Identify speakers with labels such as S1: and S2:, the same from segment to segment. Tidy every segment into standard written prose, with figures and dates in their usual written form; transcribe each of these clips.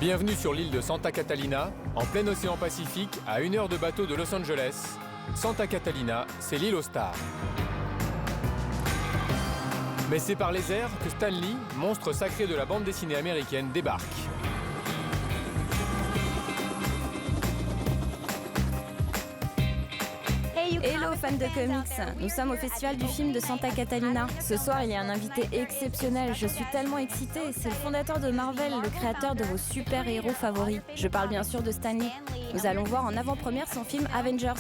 S1: Bienvenue sur l'île de Santa Catalina, en plein océan Pacifique, à 1 heure de bateau de Los Angeles. Santa Catalina, c'est l'île aux stars. Mais c'est par les airs que Stan Lee, monstre sacré de la bande dessinée américaine, débarque.
S2: Hello fans de comics, nous sommes au festival du film de Santa Catalina. Ce soir il y a un invité exceptionnel, je suis tellement excitée. C'est le fondateur de Marvel, le créateur de vos super-héros favoris. Je parle bien sûr de Stan Lee. Nous allons voir en avant-première son film Avengers.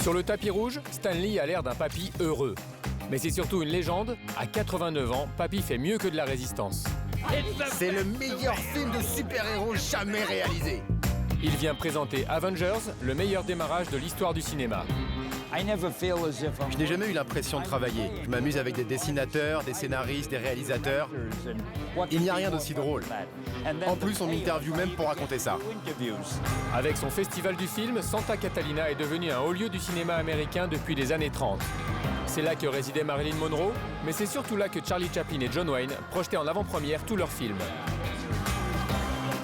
S1: Sur le tapis rouge, Stan Lee a l'air d'un papy heureux. Mais c'est surtout une légende, à 89 ans, papy fait mieux que de la résistance.
S3: C'est le meilleur film de super-héros jamais réalisé.
S1: Il vient présenter Avengers, le meilleur démarrage de l'histoire du cinéma.
S3: Je n'ai jamais eu l'impression de travailler. Je m'amuse avec des dessinateurs, des scénaristes, des réalisateurs. Il n'y a rien d'aussi drôle. En plus, on m'interviewe même pour raconter ça.
S1: Avec son festival du film, Santa Catalina est devenu un haut lieu du cinéma américain depuis les années 30. C'est là que résidait Marilyn Monroe, mais c'est surtout là que Charlie Chaplin et John Wayne projetaient en avant-première tous leurs films.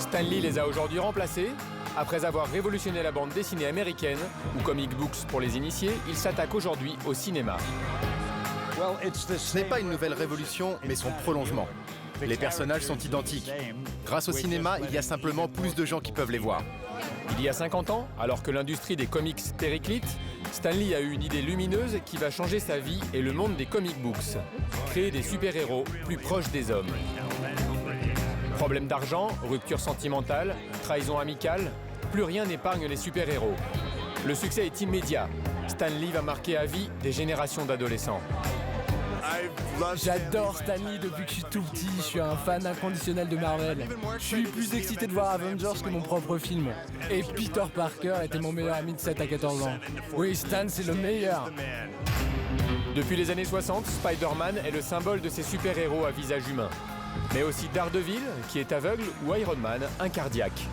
S1: Stan Lee les a aujourd'hui remplacés. Après avoir révolutionné la bande dessinée américaine, ou comic books pour les initiés, il s'attaque aujourd'hui au cinéma.
S3: Ce n'est pas une nouvelle révolution, mais son prolongement. Les personnages sont identiques. Grâce au cinéma, il y a simplement plus de gens qui peuvent les voir.
S1: Il y a 50 ans, alors que l'industrie des comics périclite, Stan Lee a eu une idée lumineuse qui va changer sa vie et le monde des comic books. Créer des super-héros plus proches des hommes. Problème d'argent, rupture sentimentale, trahison amicale, plus rien n'épargne les super-héros. Le succès est immédiat. Stan Lee va marquer à vie des générations d'adolescents.
S4: J'adore Stan Lee depuis que je suis tout petit, je suis un fan inconditionnel de Marvel. Je suis plus excité de voir Avengers que mon propre film. Et Peter Parker était mon meilleur ami de 7 à 14 ans. Oui, Stan, c'est le meilleur.
S1: Depuis les années 60, Spider-Man est le symbole de ces super-héros à visage humain. Mais aussi Daredevil, qui est aveugle, ou Iron Man, un cardiaque.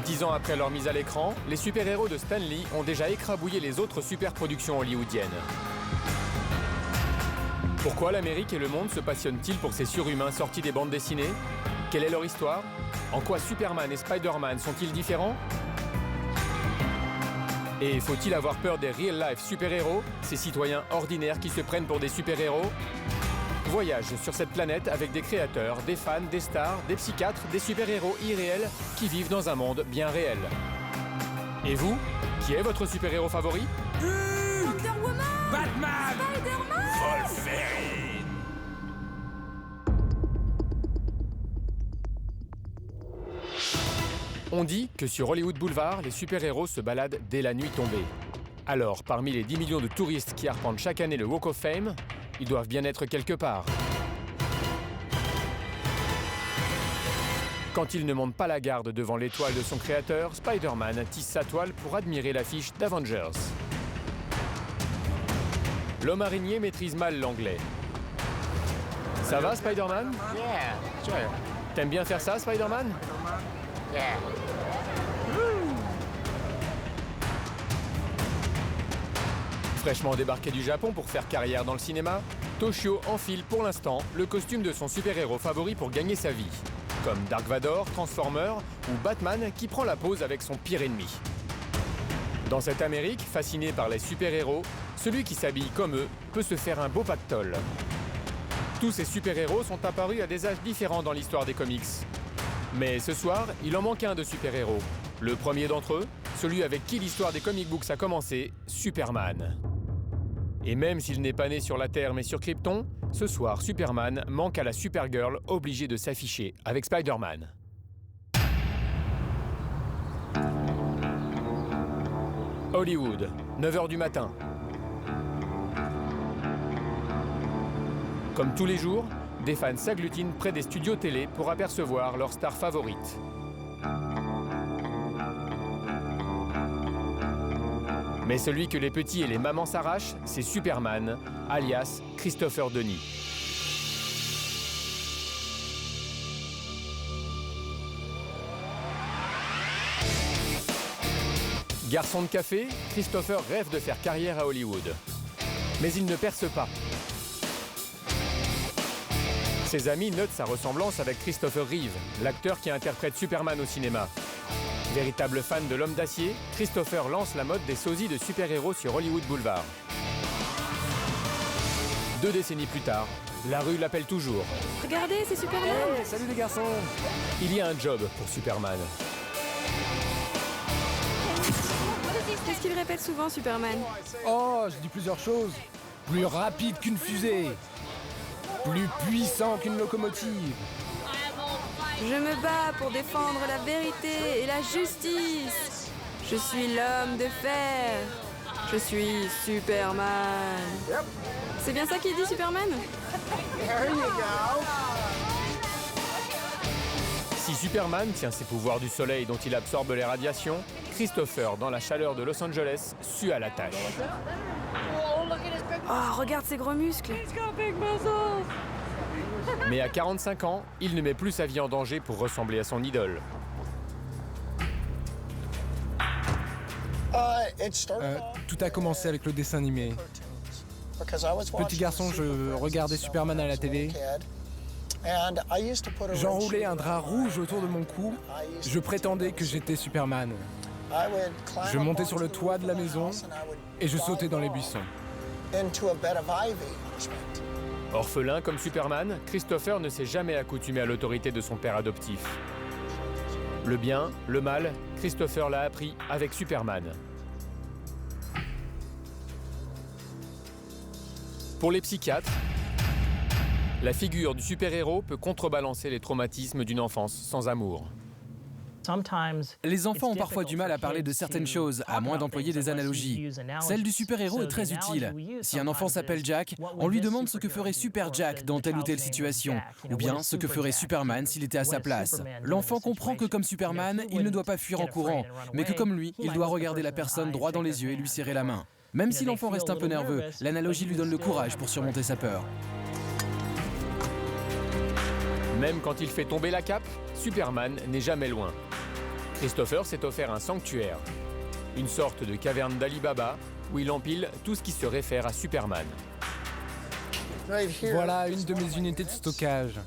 S1: 10 ans après leur mise à l'écran, les super-héros de Stan Lee ont déjà écrabouillé les autres super-productions hollywoodiennes. Pourquoi l'Amérique et le monde se passionnent-ils pour ces surhumains sortis des bandes dessinées? Quelle est leur histoire? En quoi Superman et Spider-Man sont-ils différents? Et faut-il avoir peur des real-life super-héros, ces citoyens ordinaires qui se prennent pour des super-héros? Voyage sur cette planète avec des créateurs, des fans, des stars, des psychiatres, des super-héros irréels qui vivent dans un monde bien réel. Et vous, qui est votre super-héros favori?
S2: Wonder Woman,
S5: Batman,
S2: Spider-Man,
S5: Wolverine.
S1: On dit que sur Hollywood Boulevard, les super-héros se baladent dès la nuit tombée. Alors, parmi les 10 millions de touristes qui arpentent chaque année le Walk of Fame, ils doivent bien être quelque part. Quand il ne monte pas la garde devant l'étoile de son créateur, Spider-Man tisse sa toile pour admirer l'affiche d'Avengers. L'homme araignée maîtrise mal l'anglais. Ça va, Spider-Man?
S6: Yeah, sure.
S1: T'aimes bien faire ça, Spider-Man?
S6: Yeah.
S1: Fraîchement débarqué du Japon pour faire carrière dans le cinéma, Toshio enfile pour l'instant le costume de son super-héros favori pour gagner sa vie. Comme Dark Vador, Transformer ou Batman qui prend la pose avec son pire ennemi. Dans cette Amérique, fascinée par les super-héros, celui qui s'habille comme eux peut se faire un beau pactole. Tous ces super-héros sont apparus à des âges différents dans l'histoire des comics. Mais ce soir, il en manque un de super-héros. Le premier d'entre eux, celui avec qui l'histoire des comic books a commencé, Superman. Et même s'il n'est pas né sur la Terre mais sur Krypton, ce soir, Superman manque à la Supergirl obligée de s'afficher avec Spider-Man. Hollywood, 9h du matin. Comme tous les jours, des fans s'agglutinent près des studios télé pour apercevoir leur star favorite. Mais celui que les petits et les mamans s'arrachent, c'est Superman, alias Christopher Denis. Garçon de café, Christopher rêve de faire carrière à Hollywood. Mais il ne perce pas. Ses amis notent sa ressemblance avec Christopher Reeve, l'acteur qui interprète Superman au cinéma. Véritable fan de l'homme d'acier, Christopher lance la mode des sosies de super-héros sur Hollywood Boulevard. 2 décennies plus tard, la rue l'appelle toujours.
S2: Regardez, c'est Superman.
S4: Hey, salut les garçons.
S1: Il y a un job pour Superman.
S2: Qu'est-ce qu'il répète souvent, Superman?
S4: Oh, je dis plusieurs choses. Plus rapide qu'une fusée. Plus puissant qu'une locomotive.
S2: Je me bats pour défendre la vérité et la justice. Je suis l'homme de fer. Je suis Superman. C'est bien ça qu'il dit, Superman?
S1: Si Superman tient ses pouvoirs du soleil dont il absorbe les radiations, Christopher, dans la chaleur de Los Angeles, sue à la tâche.
S2: Oh, regarde ses gros muscles.
S1: Mais à 45 ans, il ne met plus sa vie en danger pour ressembler à son idole.
S4: Tout a commencé avec le dessin animé. Petit garçon, je regardais Superman à la télé. J'enroulais un drap rouge autour de mon cou. Je prétendais que j'étais Superman. Je montais sur le toit de la maison et je sautais dans les buissons.
S1: Orphelin comme Superman, Christopher ne s'est jamais accoutumé à l'autorité de son père adoptif. Le bien, le mal, Christopher l'a appris avec Superman. Pour les psychiatres, la figure du super-héros peut contrebalancer les traumatismes d'une enfance sans amour.
S7: Les enfants ont parfois du mal à parler de certaines choses, à moins d'employer des analogies. Celle du super-héros est très utile. Si un enfant s'appelle Jack, on lui demande ce que ferait Super Jack dans telle ou telle situation, ou bien ce que ferait Superman s'il était à sa place. L'enfant comprend que comme Superman, il ne doit pas fuir en courant, mais que comme lui, il doit regarder la personne droit dans les yeux et lui serrer la main. Même si l'enfant reste un peu nerveux, l'analogie lui donne le courage pour surmonter sa peur.
S1: Même quand il fait tomber la cape, Superman n'est jamais loin. Christopher s'est offert un sanctuaire, une sorte de caverne d'Ali Baba où il empile tout ce qui se réfère à Superman.
S4: Voilà une de mes unités de stockage.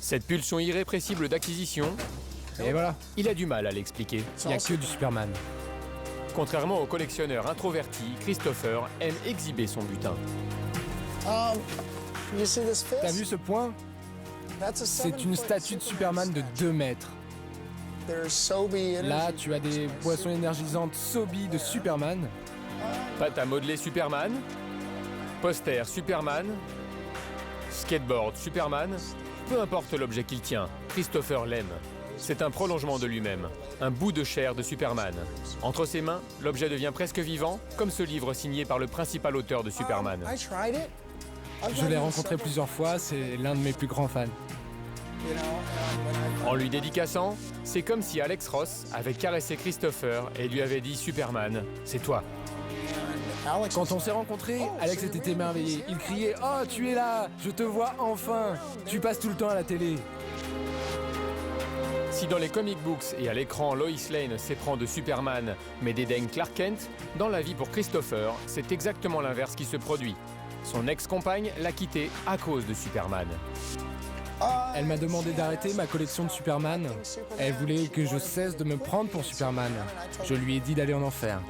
S1: Cette pulsion irrépressible d'acquisition,
S4: Et voilà,
S1: il a du mal à l'expliquer.
S4: il n'y a que du Superman.
S1: Contrairement au collectionneur introverti, Christopher aime exhiber son butin.
S4: T'as vu ce point? C'est une statue de Superman de 2 mètres. Là, tu as des boissons énergisantes Sobi de Superman.
S1: Pâte à modeler Superman, poster Superman, skateboard Superman, peu importe l'objet qu'il tient, Christopher l'aime. C'est un prolongement de lui-même, un bout de chair de Superman. Entre ses mains, l'objet devient presque vivant, comme ce livre signé par le principal auteur de Superman.
S4: Je l'ai rencontré plusieurs fois, c'est l'un de mes plus grands fans.
S1: En lui dédicaçant, c'est comme si Alex Ross avait caressé Christopher et lui avait dit « Superman, c'est toi ».
S4: Quand on s'est rencontrés, Alex était émerveillé. Il criait « Oh, tu es là! Je te vois enfin! Tu passes tout le temps à la télé !»
S1: Si dans les comic books et à l'écran Lois Lane s'éprend de Superman mais dédaigne Clark Kent, dans la vie pour Christopher, c'est exactement l'inverse qui se produit. Son ex-compagne l'a quitté à cause de Superman.
S4: Elle m'a demandé d'arrêter ma collection de Superman. Elle voulait que je cesse de me prendre pour Superman. Je lui ai dit d'aller en enfer.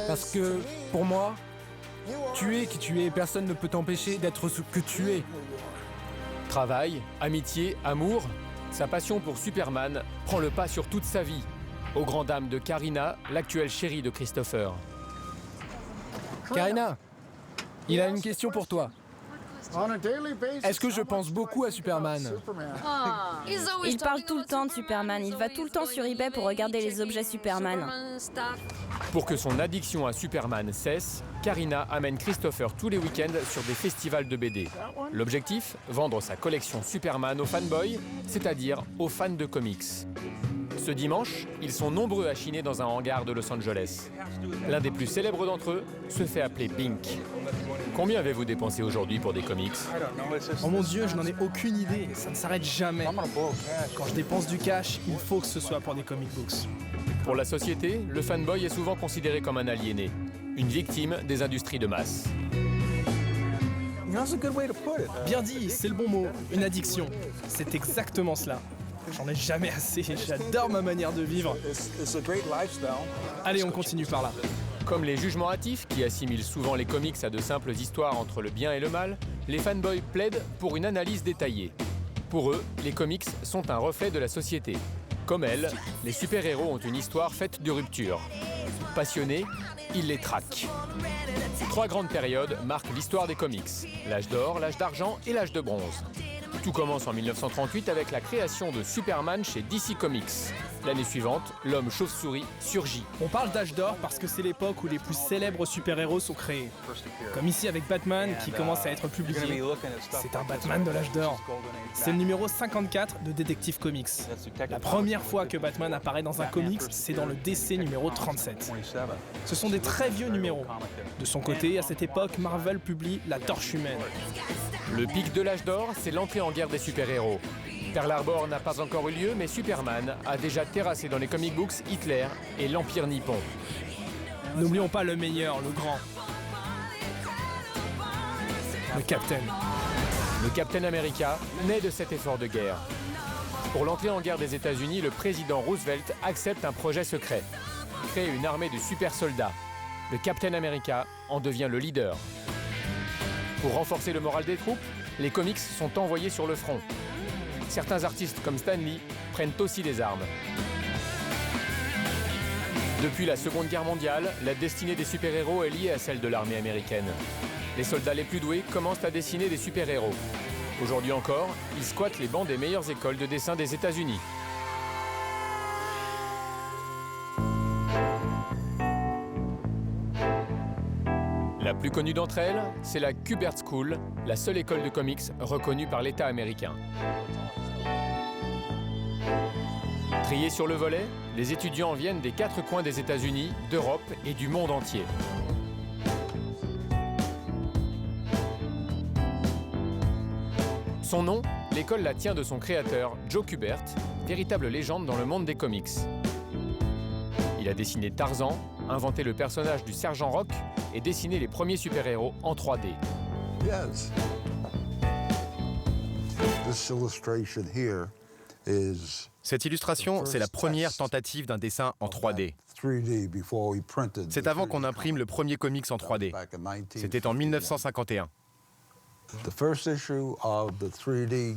S4: Parce que, pour moi, tu es qui tu es et personne ne peut t'empêcher d'être ce que tu es.
S1: Travail, amitié, amour, sa passion pour Superman prend le pas sur toute sa vie, aux grandes dames de Karina, l'actuelle chérie de Christopher.
S4: Karina, il a une question pour toi. Est-ce que je pense beaucoup à Superman?
S2: Il parle tout le temps de Superman. Il va tout le temps sur eBay pour regarder les objets Superman.
S1: Pour que son addiction à Superman cesse, Karina amène Christopher tous les week-ends sur des festivals de BD. L'objectif, vendre sa collection Superman aux fanboys, c'est-à-dire aux fans de comics. Ce dimanche, ils sont nombreux à chiner dans un hangar de Los Angeles. L'un des plus célèbres d'entre eux se fait appeler Bink. Combien avez-vous dépensé aujourd'hui pour des comics?
S8: Oh mon Dieu, je n'en ai aucune idée, ça ne s'arrête jamais. Quand je dépense du cash, il faut que ce soit pour des comic books.
S1: Pour la société, le fanboy est souvent considéré comme un aliéné. une victime des industries de masse.
S8: Bien dit, c'est le bon mot. Une addiction. C'est exactement cela. J'en ai jamais assez. J'adore ma manière de vivre. Allez, on continue par là.
S1: Comme les jugements hâtifs, qui assimilent souvent les comics à de simples histoires entre le bien et le mal, les fanboys plaident pour une analyse détaillée. Pour eux, les comics sont un reflet de la société. Comme elle, les super-héros ont une histoire faite de ruptures. Passionnés, ils les traquent. 3 grandes périodes marquent l'histoire des comics. L'âge d'or, l'âge d'argent et l'âge de bronze. Tout commence en 1938 avec la création de Superman chez DC Comics. L'année suivante, l'homme chauve-souris surgit.
S8: On parle d'âge d'or parce que c'est l'époque où les plus célèbres super-héros sont créés. Comme ici avec Batman qui commence à être publié. C'est un Batman de l'âge d'or. C'est le numéro 54 de Detective Comics. La première fois que Batman apparaît dans un comics, c'est dans le DC numéro 37. Ce sont des très vieux numéros. De son côté, à cette époque, Marvel publie La Torche Humaine.
S1: Le pic de l'âge d'or, c'est l'entrée en guerre des super-héros. Pearl Harbor n'a pas encore eu lieu, mais Superman a déjà terrassé dans les comic books Hitler et l'Empire nippon.
S8: N'oublions pas le meilleur, le grand. Le Captain.
S1: Le Captain America naît de cet effort de guerre. Pour l'entrée en guerre des États-Unis, le président Roosevelt accepte un projet secret. Créer une armée de super soldats. Le Captain America en devient le leader. Pour renforcer le moral des troupes, les comics sont envoyés sur le front. Certains artistes comme Stan Lee prennent aussi des armes. Depuis la Seconde Guerre mondiale, la destinée des super-héros est liée à celle de l'armée américaine. Les soldats les plus doués commencent à dessiner des super-héros. Aujourd'hui encore, ils squattent les bancs des meilleures écoles de dessin des États-Unis. La plus connue d'entre elles, c'est la Kubert School, la seule école de comics reconnue par l'État américain. Triés sur le volet, les étudiants viennent des 4 coins des États-Unis, d'Europe et du monde entier. Son nom, l'école la tient de son créateur, Joe Kubert, véritable légende dans le monde des comics. Il a dessiné Tarzan, inventé le personnage du Sergent Rock et dessiné les premiers super-héros en 3D.
S9: Yes. This illustration here is
S3: Cette illustration, c'est la première tentative d'un dessin en 3D. C'est avant qu'on imprime le premier comics en 3D. C'était en 1951.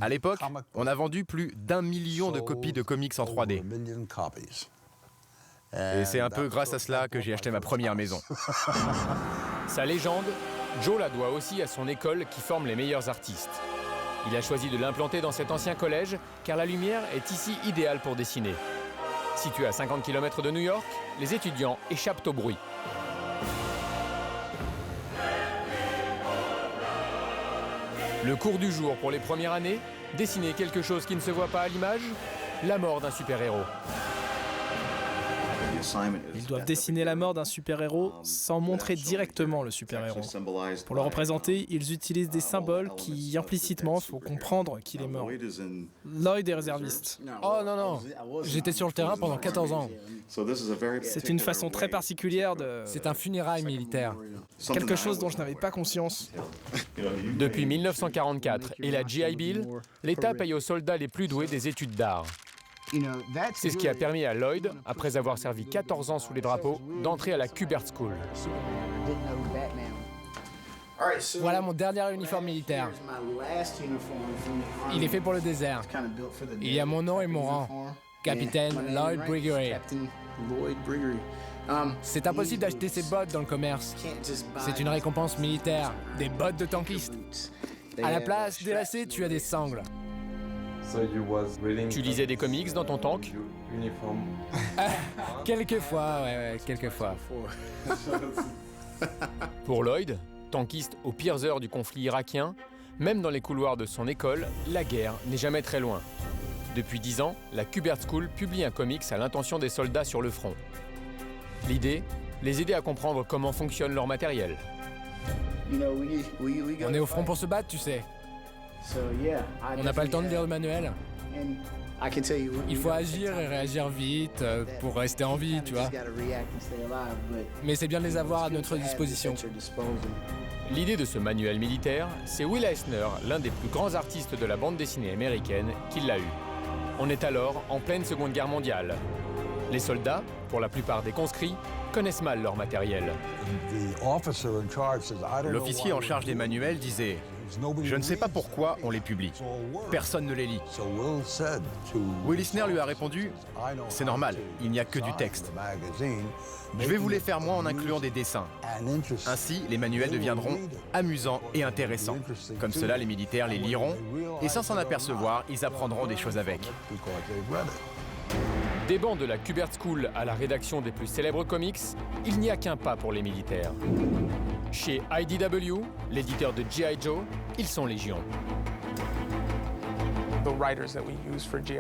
S3: À l'époque, on a vendu plus d'1 million de copies de comics en 3D. Et c'est un peu grâce à cela que j'ai acheté ma première maison.
S1: Sa légende, Joe la doit aussi à son école qui forme les meilleurs artistes. Il a choisi de l'implanter dans cet ancien collège car la lumière est ici idéale pour dessiner. Situé à 50 km de New York, les étudiants échappent au bruit. Le cours du jour pour les premières années, dessiner quelque chose qui ne se voit pas à l'image, la mort d'un super-héros.
S8: Ils doivent dessiner la mort d'un super-héros sans montrer directement le super-héros. Pour le représenter, ils utilisent des symboles qui, implicitement, font comprendre qu'il est mort. Lloyd est réserviste.
S4: Oh non, non, j'étais sur le terrain pendant 14 ans.
S8: C'est une façon très particulière de...
S4: C'est un funérail militaire.
S8: Quelque chose dont je n'avais pas conscience.
S1: Depuis 1944 et la GI Bill, l'État paye aux soldats les plus doués des études d'art. C'est ce qui a permis à Lloyd, après avoir servi 14 ans sous les drapeaux, d'entrer à la Kubert School.
S4: Voilà mon dernier uniforme militaire. Il est fait pour le désert. Il y a mon nom et mon rang. Capitaine Lloyd Brigery. C'est impossible d'acheter ces bottes dans le commerce. C'est une récompense militaire. Des bottes de tankiste. À la place des lacets, tu as des sangles.
S1: Tu lisais des comics dans ton tank?
S4: Quelquefois, ouais, quelquefois.
S1: Pour Lloyd, tankiste aux pires heures du conflit irakien, même dans les couloirs de son école, la guerre n'est jamais très loin. Depuis 10 ans, la Kubert School publie un comics à l'intention des soldats sur le front. L'idée, les aider à comprendre comment fonctionne leur matériel.
S4: On est au front pour se battre, tu sais. On n'a pas le temps de lire le manuel. Il faut agir et réagir vite pour rester en vie, tu vois. Mais c'est bien de les avoir à notre disposition.
S1: L'idée de ce manuel militaire, c'est Will Eisner, l'un des plus grands artistes de la bande dessinée américaine, qui l'a eu. On est alors en pleine Seconde Guerre mondiale. Les soldats, pour la plupart des conscrits, connaissent mal leur matériel.
S3: L'officier en charge des manuels disait « Je ne sais pas pourquoi on les publie. Personne ne les lit. » Will Eisner lui a répondu « C'est normal, il n'y a que du texte. Je vais vous les faire moi en incluant des dessins. Ainsi, les manuels deviendront amusants et intéressants. Comme cela, les militaires les liront et sans s'en apercevoir, ils apprendront des choses avec. »
S1: Des bancs de la Kubert School à la rédaction des plus célèbres comics, il n'y a qu'un pas pour les militaires. Chez IDW, l'éditeur de G.I. Joe, ils sont légion.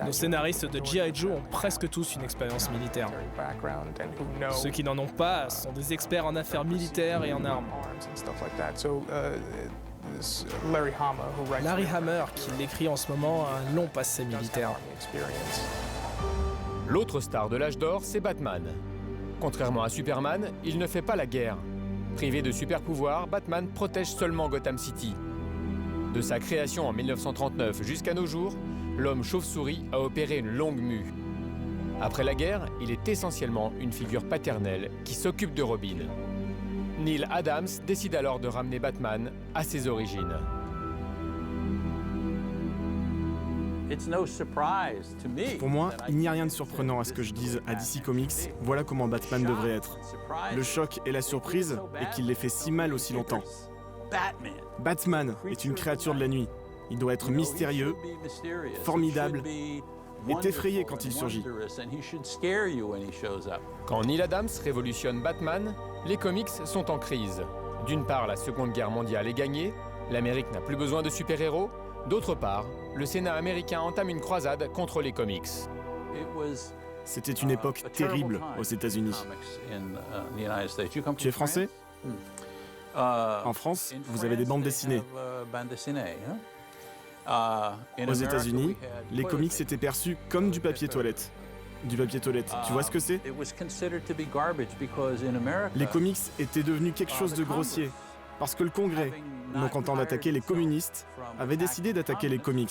S8: Nos scénaristes de G.I. Joe ont presque tous une expérience militaire. Ceux qui n'en ont pas sont des experts en affaires militaires et en armes. Larry Hammer, qui l'écrit en ce moment, a un long passé militaire.
S1: L'autre star de l'âge d'or, c'est Batman. Contrairement à Superman, il ne fait pas la guerre. Privé de super-pouvoirs, Batman protège seulement Gotham City. De sa création en 1939 jusqu'à nos jours, l'homme chauve-souris a opéré une longue mue. Après la guerre, il est essentiellement une figure paternelle qui s'occupe de Robin. Neil Adams décide alors de ramener Batman à ses origines.
S10: Pour moi, il n'y a rien de surprenant à ce que je dise à DC Comics, voilà comment Batman devrait être. Le choc et la surprise est qu'il les fait si mal aussi longtemps. Batman est une créature de la nuit. Il doit être mystérieux, formidable et effrayé quand il surgit.
S1: Quand Neil Adams révolutionne Batman, les comics sont en crise. D'une part, la Seconde Guerre mondiale est gagnée, l'Amérique n'a plus besoin de super-héros. D'autre part, le Sénat américain entame une croisade contre les comics.
S10: C'était une époque terrible aux États-Unis. Tu es français ? En France, vous avez des bandes dessinées. Aux États-Unis, les comics étaient perçus comme du papier toilette. Du papier toilette, tu vois ce que c'est ? Les comics étaient devenus quelque chose de grossier, parce que le Congrès, non content d'attaquer les communistes, avait décidé d'attaquer les comics.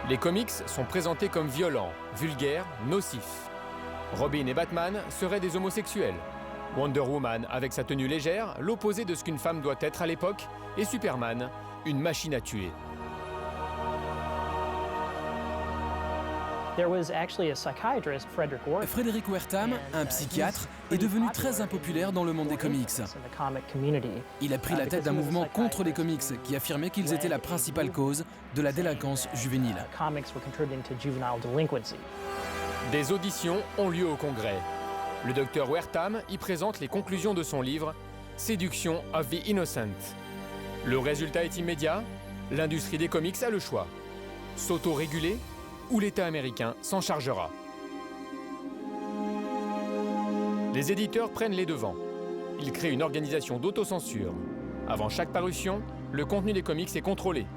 S1: Les comics sont présentés comme violents, vulgaires, nocifs. Robin et Batman seraient des homosexuels. Wonder Woman, avec sa tenue légère, l'opposé de ce qu'une femme doit être à l'époque, et Superman, une machine à tuer.
S7: Frederick Wertham, un psychiatre, est devenu très impopulaire dans le monde des comics. Il a pris la tête d'un mouvement contre les comics qui affirmait qu'ils étaient la principale cause de la délinquance juvénile.
S1: Des auditions ont lieu au Congrès. Le docteur Wertham y présente les conclusions de son livre « Séduction of the Innocent ». Le résultat est immédiat, l'industrie des comics a le choix. S'auto-réguler ou l'État américain s'en chargera. Les éditeurs prennent les devants. Ils créent une organisation d'autocensure. Avant chaque parution, le contenu des comics est contrôlé.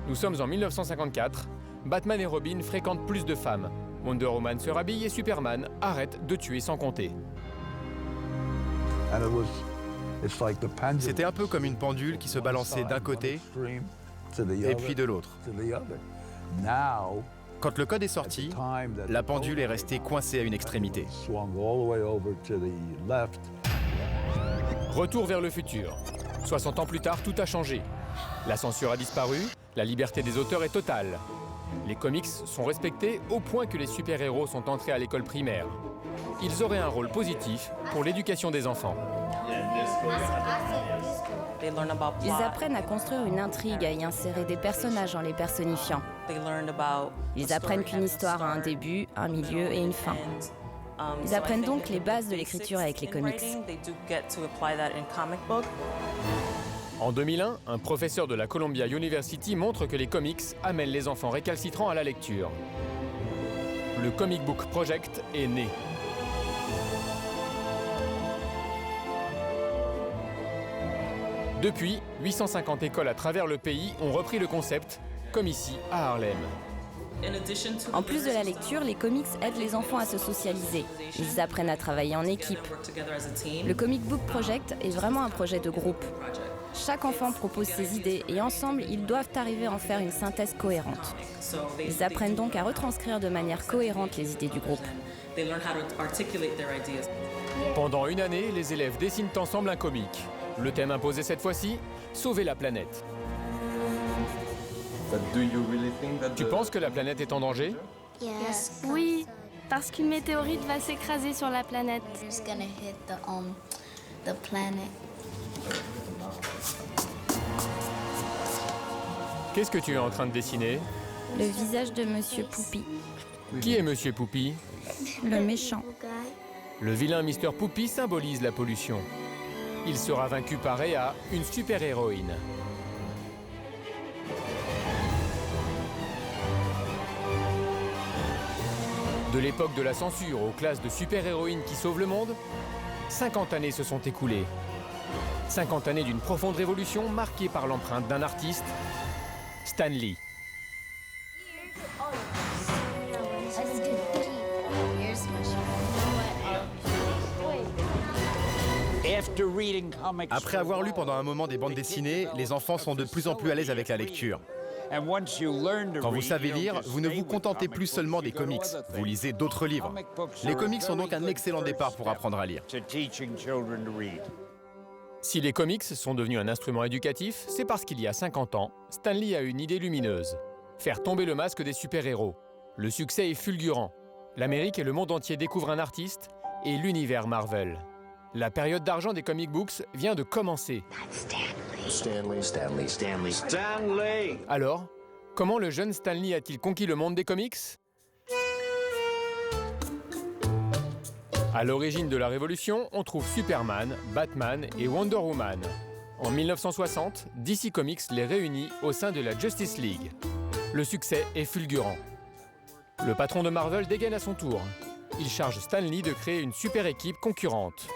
S1: Nous sommes en 1954, Batman et Robin fréquentent plus de femmes. Wonder Woman se rhabille et Superman arrête de tuer sans compter.
S3: C'était un peu comme une pendule qui se balançait d'un côté et puis de l'autre. Quand le code est sorti, la pendule est restée coincée à une extrémité.
S1: Retour vers le futur. 60 ans plus tard, tout a changé. La censure a disparu, la liberté des auteurs est totale. Les comics sont respectés au point que les super-héros sont entrés à l'école primaire. Ils auraient un rôle positif pour l'éducation des enfants.
S2: Ils apprennent à construire une intrigue et à y insérer des personnages en les personnifiant. Ils apprennent qu'une histoire a un début, un milieu et une fin. Ils apprennent donc les bases de l'écriture avec les comics.
S1: En 2001, un professeur de la Columbia University montre que les comics amènent les enfants récalcitrants à la lecture. Le Comic Book Project est né. Depuis, 850 écoles à travers le pays ont repris le concept, comme ici à Harlem.
S2: En plus de la lecture, les comics aident les enfants à se socialiser. Ils apprennent à travailler en équipe. Le Comic Book Project est vraiment un projet de groupe. Chaque enfant propose ses idées et ensemble, ils doivent arriver à en faire une synthèse cohérente. Ils apprennent donc à retranscrire de manière cohérente les idées du groupe.
S1: Pendant une année, les élèves dessinent ensemble un comic. Le thème imposé cette fois-ci, sauver la planète. Tu penses que la planète est en danger?
S11: Oui, parce qu'une météorite va s'écraser sur la planète.
S1: Qu'est-ce que tu es en train de dessiner?
S2: Le visage de Monsieur Poupy,
S1: Qui est Monsieur Poupy?
S2: le méchant.
S1: Le vilain Mr. Poupy symbolise la pollution. Il sera vaincu par Rhea, une super-héroïne. De l'époque de la censure aux classes de super-héroïnes qui sauvent le monde, 50 années se sont écoulées. 50 années d'une profonde révolution marquée par l'empreinte d'un artiste, Stan Lee.
S3: Après avoir lu pendant un moment des bandes dessinées, les enfants sont de plus en plus à l'aise avec la lecture. Quand vous savez lire, vous ne vous contentez plus seulement des comics, vous lisez d'autres livres. Les comics sont donc un excellent départ pour apprendre à lire.
S1: Si les comics sont devenus un instrument éducatif, c'est parce qu'il y a 50 ans, Stan Lee a une idée lumineuse. Faire tomber le masque des super-héros. Le succès est fulgurant. L'Amérique et le monde entier découvrent un artiste et l'univers Marvel. La période d'argent des comic books vient de commencer.
S5: Stanley!
S1: Alors, comment le jeune Stan Lee a-t-il conquis le monde des comics? À l'origine de la révolution, on trouve Superman, Batman et Wonder Woman. En 1960, DC Comics les réunit au sein de la Justice League. Le succès est fulgurant. Le patron de Marvel dégaine à son tour. Il charge Stan Lee de créer une super équipe concurrente.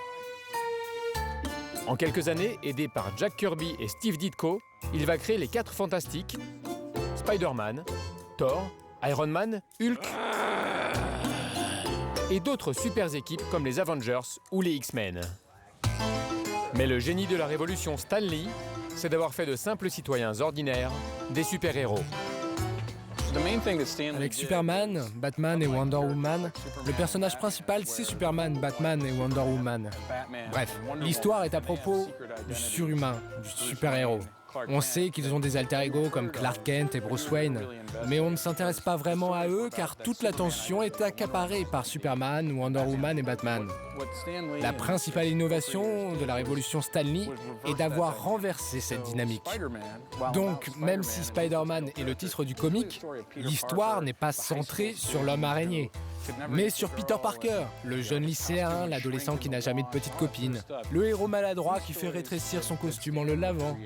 S1: En quelques années, aidé par Jack Kirby et Steve Ditko, il va créer les 4 Fantastiques, Spider-Man, Thor, Iron Man, Hulk et d'autres super équipes comme les Avengers ou les X-Men. Mais le génie de la révolution Stan Lee, c'est d'avoir fait de simples citoyens ordinaires des super-héros.
S4: Avec Superman, Batman et Wonder Woman, le personnage principal c'est Superman, Batman et Wonder Woman. Bref, l'histoire est à propos du surhumain, du super-héros. On sait qu'ils ont des alter-ego comme Clark Kent et Bruce Wayne, mais on ne s'intéresse pas vraiment à eux car toute l'attention est accaparée par Superman, Wonder Woman et Batman. La principale innovation de la révolution Stan Lee est d'avoir renversé cette dynamique. Donc, même si Spider-Man est le titre du comic, l'histoire n'est pas centrée sur l'homme araignée, mais sur Peter Parker, le jeune lycéen, l'adolescent qui n'a jamais de petite copine, le héros maladroit qui fait rétrécir son costume en le lavant.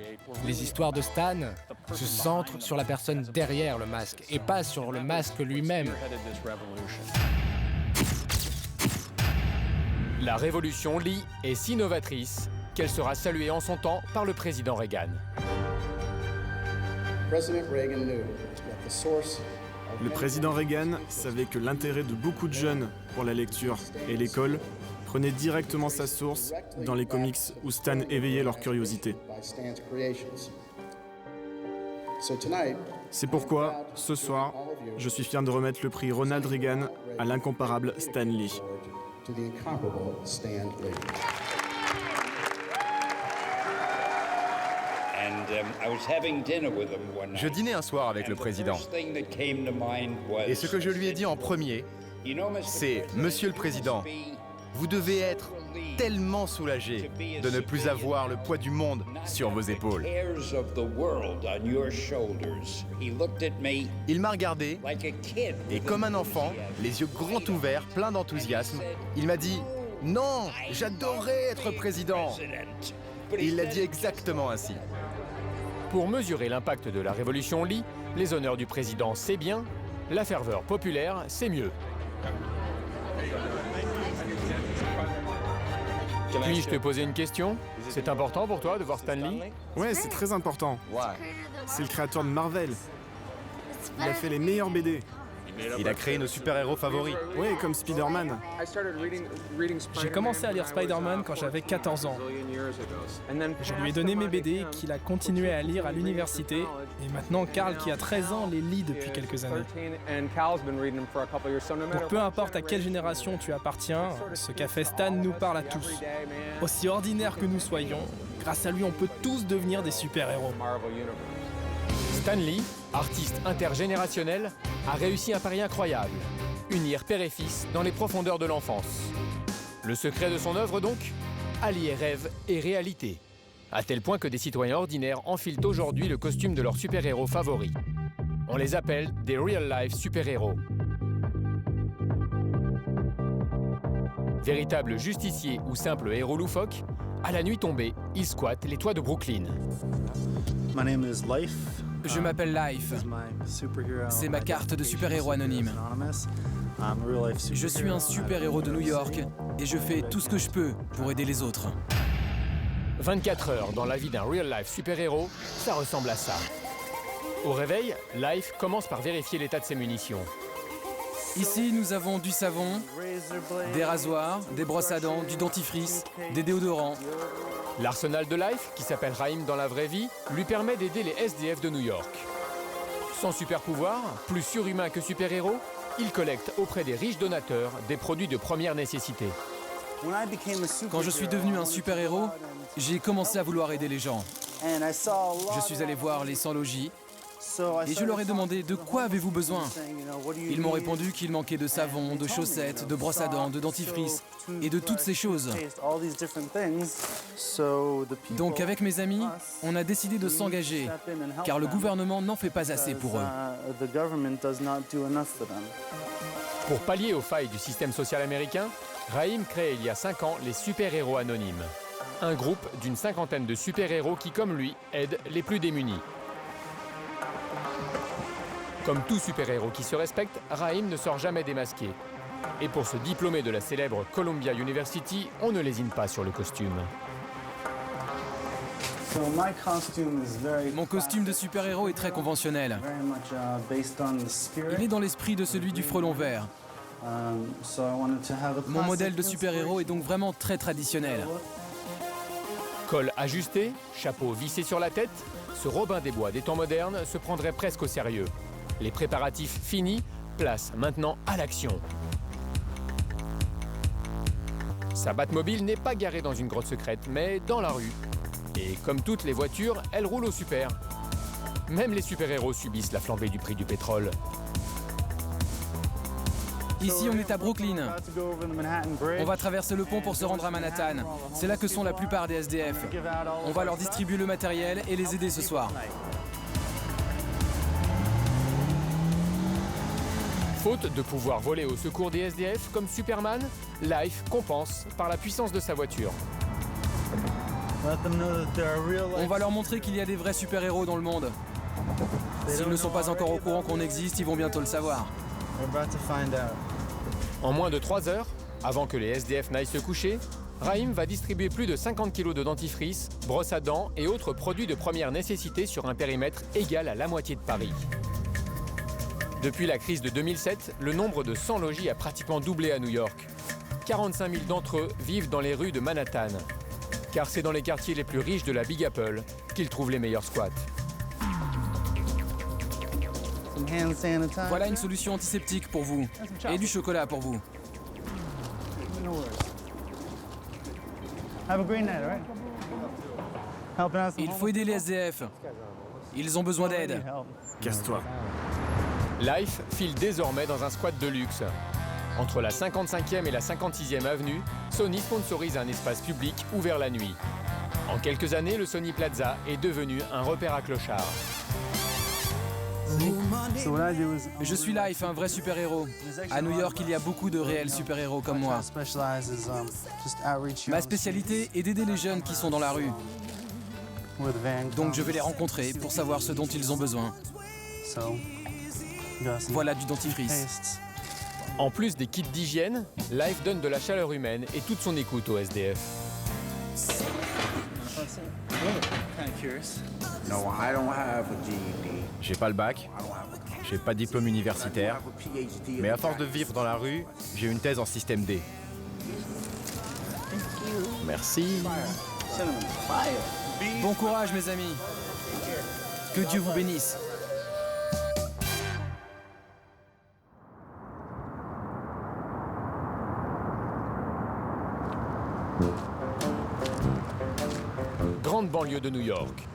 S4: Les histoires de Stan se centrent sur la personne derrière le masque et pas sur le masque lui-même.
S1: La révolution Lee est si novatrice qu'elle sera saluée en son temps par le président Reagan.
S10: Le président Reagan savait que l'intérêt de beaucoup de jeunes pour la lecture et l'école prenait directement sa source dans les comics où Stan éveillait leur curiosité. C'est pourquoi, ce soir, je suis fier de remettre le prix Ronald Reagan à l'incomparable Stan Lee.
S3: Je dînais un soir avec le président. Et ce que je lui ai dit en premier, c'est « Monsieur le Président, vous devez être tellement soulagé de ne plus avoir le poids du monde sur vos épaules. » Il m'a regardé et comme un enfant, les yeux grands ouverts, plein d'enthousiasme, il m'a dit « Non, j'adorerais être président !» Et il l'a dit exactement ainsi.
S1: Pour mesurer l'impact de la révolution Lee, les honneurs du président c'est bien, la ferveur populaire c'est mieux. Puis-je te poser une question? C'est important pour toi de voir Stan Lee?
S10: Ouais, c'est très important. C'est le créateur de Marvel. Il a fait les meilleurs BD.
S3: Il a créé nos super-héros favoris.
S10: Ouais, comme Spider-Man.
S8: J'ai commencé à lire Spider-Man quand j'avais 14 ans. Je lui ai donné mes BD qu'il a continué à lire à l'université et maintenant Carl qui a 13 ans les lit depuis quelques années. Donc peu importe à quelle génération tu appartiens, ce qu'a fait Stan nous parle à tous. Aussi ordinaire que nous soyons, grâce à lui on peut tous devenir des super-héros.
S1: Stan Lee, artiste intergénérationnel, a réussi un pari incroyable. Unir père et fils dans les profondeurs de l'enfance. Le secret de son œuvre donc? Allier rêve et réalité. À tel point que des citoyens ordinaires enfilent aujourd'hui le costume de leur super-héros favori. On les appelle des real-life super-héros. Véritables justiciers ou simples héros loufoques, à la nuit tombée, ils squattent les toits de Brooklyn.
S7: Je m'appelle Life. C'est ma carte de super-héros anonyme. Je suis un super-héros de New York et je fais tout ce que je peux pour aider les autres.
S1: 24 heures dans la vie d'un real-life super-héros, ça ressemble à ça. Au réveil, Life commence par vérifier l'état de ses munitions.
S7: Ici, nous avons du savon, des rasoirs, des brosses à dents, du dentifrice, des déodorants.
S1: L'arsenal de Life, qui s'appelle Raïm dans la vraie vie, lui permet d'aider les SDF de New York. Sans super pouvoir, plus surhumain que super-héros, il collecte auprès des riches donateurs des produits de première nécessité.
S7: Quand je suis devenu un super-héros, j'ai commencé à vouloir aider les gens. Je suis allé voir les sans-logis et je leur ai demandé de quoi avez-vous besoin. Ils m'ont répondu qu'il manquait de savon, de chaussettes, de brosses à dents, de dentifrice et de toutes ces choses. Donc avec mes amis, on a décidé de s'engager car le gouvernement n'en fait pas assez pour eux.
S1: Pour pallier aux failles du système social américain, Raïm crée il y a 5 ans les super-héros anonymes. Un groupe d'une 50aine de super-héros qui, comme lui, aident les plus démunis. Comme tout super-héros qui se respecte, Raïm ne sort jamais démasqué. Et pour se diplômer de la célèbre Columbia University, on ne lésine pas sur le costume.
S7: Mon costume de super-héros est très conventionnel. Il est dans l'esprit de celui du frelon vert. Mon modèle de super-héros est donc vraiment très traditionnel.
S1: Col ajusté, chapeau vissé sur la tête, ce Robin des Bois des temps modernes se prendrait presque au sérieux. Les préparatifs finis, place maintenant à l'action. Sa Batmobile n'est pas garée dans une grotte secrète, mais dans la rue. Et comme toutes les voitures, elle roule au super. Même les super-héros subissent la flambée du prix du pétrole.
S7: Ici, on est à Brooklyn. On va traverser le pont pour se rendre à Manhattan. C'est là que sont la plupart des SDF. On va leur distribuer le matériel et les aider ce soir.
S1: Faute de pouvoir voler au secours des SDF comme Superman, Life compense par la puissance de sa voiture.
S7: On va leur montrer qu'il y a des vrais super-héros dans le monde. S'ils ne sont pas encore au courant qu'on existe, ils vont bientôt le savoir.
S1: En moins de 3 heures, avant que les SDF n'aillent se coucher, Raïm va distribuer plus de 50 kg de dentifrice, brosses à dents et autres produits de première nécessité sur un périmètre égal à la moitié de Paris. Depuis la crise de 2007, le nombre de sans-logis a pratiquement doublé à New York. 45 000 d'entre eux vivent dans les rues de Manhattan, car c'est dans les quartiers les plus riches de la Big Apple qu'ils trouvent les meilleurs squats.
S7: Voilà une solution antiseptique pour vous, et du chocolat pour vous. Il faut aider les SDF. Ils ont besoin d'aide.
S10: Casse-toi.
S1: Life file désormais dans un squat de luxe. Entre la 55e et la 56e avenue, Sony sponsorise un espace public ouvert la nuit. En quelques années, le Sony Plaza est devenu un repère à clochards.
S7: Je suis Life, un vrai super-héros. À New York, il y a beaucoup de réels super-héros comme moi. Ma spécialité est d'aider les jeunes qui sont dans la rue. Donc je vais les rencontrer pour savoir ce dont ils ont besoin. Voilà du dentifrice.
S1: En plus des kits d'hygiène, Life donne de la chaleur humaine et toute son écoute au SDF.
S3: J'ai pas le bac, j'ai pas de diplôme universitaire, mais à force de vivre dans la rue, j'ai une thèse en système D. Merci.
S7: Bon courage, mes amis. Que Dieu vous bénisse.
S1: Grande banlieue de New York.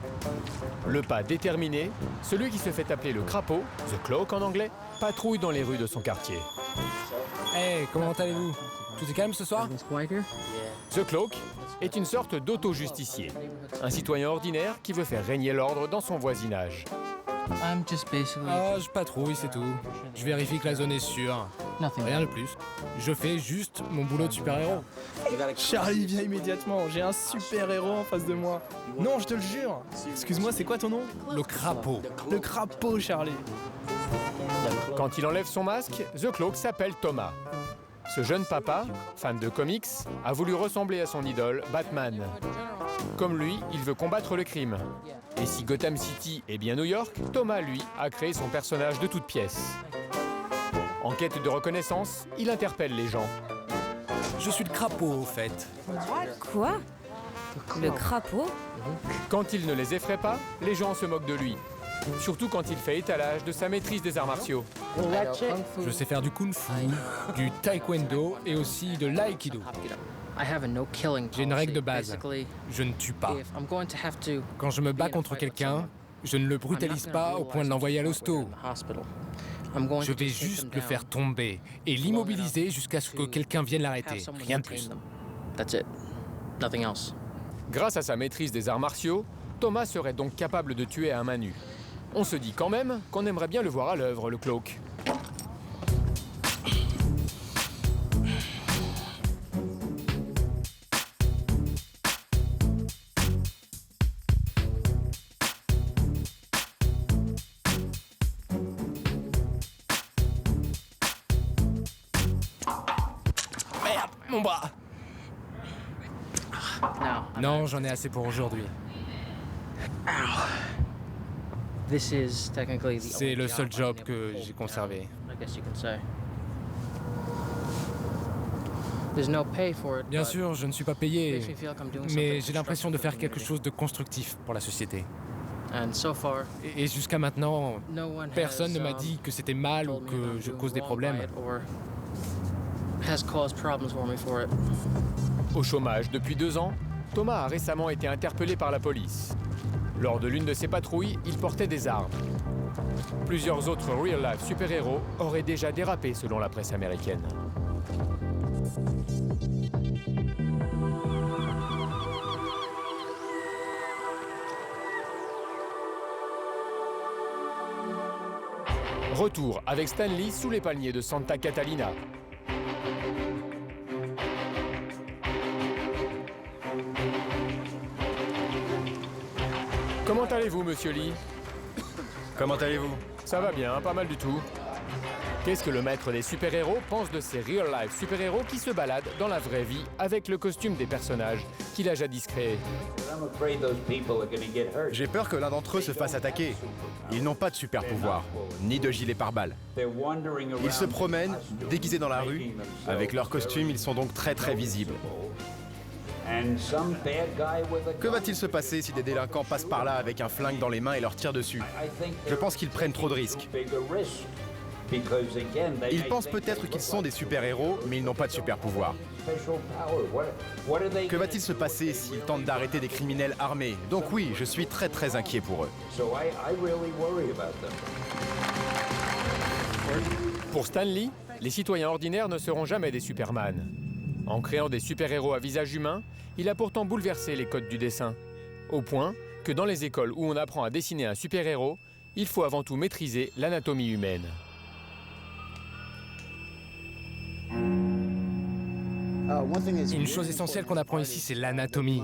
S1: Le pas déterminé, celui qui se fait appeler le crapaud, The Cloak en anglais, patrouille dans les rues de son quartier.
S4: Hey, comment allez-vous? Tout est calme ce soir?
S1: The Cloak est une sorte d'auto-justicier, un citoyen ordinaire qui veut faire régner l'ordre dans son voisinage.
S4: Ah, je patrouille, c'est tout. Je vérifie que la zone est sûre. Rien de plus. Je fais juste mon boulot de super-héros.
S8: Charlie, viens immédiatement, j'ai un super-héros en face de moi. Non, je te le jure. Excuse-moi, c'est quoi ton nom?
S4: Le crapaud.
S8: Le crapaud, Charlie.
S1: Quand il enlève son masque, The Cloak s'appelle Thomas. Ce jeune papa, fan de comics, a voulu ressembler à son idole, Batman. Comme lui, il veut combattre le crime. Et si Gotham City est bien New York, Thomas, lui, a créé son personnage de toutes pièces. En quête de reconnaissance, il interpelle les gens.
S4: Je suis le crapaud, au fait.
S2: Quoi? Le crapaud?
S1: Quand il ne les effraie pas, les gens se moquent de lui. Surtout quand il fait étalage de sa maîtrise des arts martiaux.
S4: Je sais faire du kung-fu, du taekwondo et aussi de l'aïkido. J'ai une règle de base. Je ne tue pas. Quand je me bats contre quelqu'un, je ne le brutalise pas au point de l'envoyer à l'hosto. Je vais juste le faire tomber et l'immobiliser jusqu'à ce que quelqu'un vienne l'arrêter. Rien de plus.
S1: Grâce à sa maîtrise des arts martiaux, Thomas serait donc capable de tuer à main nue. On se dit quand même qu'on aimerait bien le voir à l'œuvre, le Cloak.
S4: Merde, mon bras! Non, j'en ai assez pour aujourd'hui. C'est le seul job que j'ai conservé. Bien sûr, je ne suis pas payé, mais j'ai l'impression de faire quelque chose de constructif pour la société. Et jusqu'à maintenant, personne ne m'a dit que c'était mal ou que je cause des problèmes.
S1: Au chômage depuis 2 ans, Thomas a récemment été interpellé par la police. Lors de l'une de ses patrouilles, il portait des armes. Plusieurs autres real-life super-héros auraient déjà dérapé selon la presse américaine. Retour avec Stan Lee sous les palmiers de Santa Catalina. Comment allez-vous, monsieur Lee?
S3: Comment allez-vous?
S1: Ça va bien, pas mal du tout. Qu'est-ce que le maître des super-héros pense de ces real-life super-héros qui se baladent dans la vraie vie avec le costume des personnages qu'il a jadis créés?
S3: J'ai peur que l'un d'entre eux se fasse attaquer. Ils n'ont pas de super-pouvoir, ni de gilet pare-balles. Ils se promènent, déguisés dans la rue. Avec leurs costumes, ils sont donc très visibles. Que va-t-il se passer si des délinquants passent par là avec un flingue dans les mains et leur tirent dessus? Je pense qu'ils prennent trop de risques. Ils pensent peut-être qu'ils sont des super-héros, mais ils n'ont pas de super-pouvoir. Que va-t-il se passer s'ils tentent d'arrêter des criminels armés? Donc oui, je suis très inquiet pour eux.
S1: Pour Stan Lee, les citoyens ordinaires ne seront jamais des Superman. En créant des super-héros à visage humain, il a pourtant bouleversé les codes du dessin. Au point que dans les écoles où on apprend à dessiner un super-héros, il faut avant tout maîtriser l'anatomie humaine.
S4: Une chose essentielle qu'on apprend ici, c'est l'anatomie.